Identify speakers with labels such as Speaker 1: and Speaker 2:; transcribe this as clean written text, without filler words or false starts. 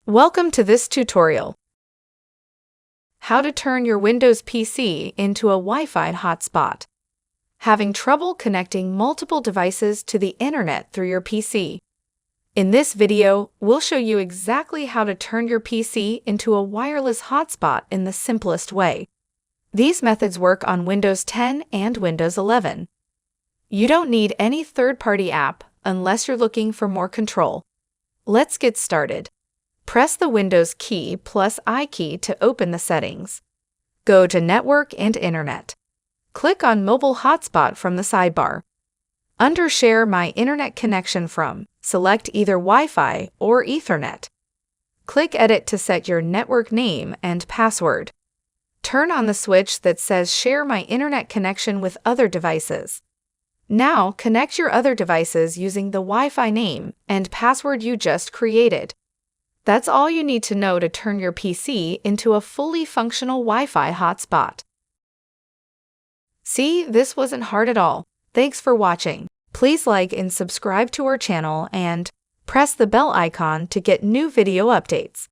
Speaker 1: Welcome to this tutorial. How to turn your Windows PC into a Wi-Fi hotspot. Having trouble connecting multiple devices to the internet through your PC? In this video, we'll show you exactly how to turn your PC into a wireless hotspot in the simplest way. These methods work on Windows 10 and Windows 11. You don't need any third-party app unless you're looking for more control. Let's get started. Press the Windows key plus I key to open the settings. Go to Network and Internet. Click on Mobile Hotspot from the sidebar. Under Share My Internet Connection From, select either Wi-Fi or Ethernet. Click Edit to set your network name and password. Turn on the switch that says Share My Internet Connection with other devices. Now, connect your other devices using the Wi-Fi name and password you just created. That's all you need to know to turn your PC into a fully functional Wi-Fi hotspot. See, this wasn't hard at all. Thanks for watching. Please like and subscribe to our channel and press the bell icon to get new video updates.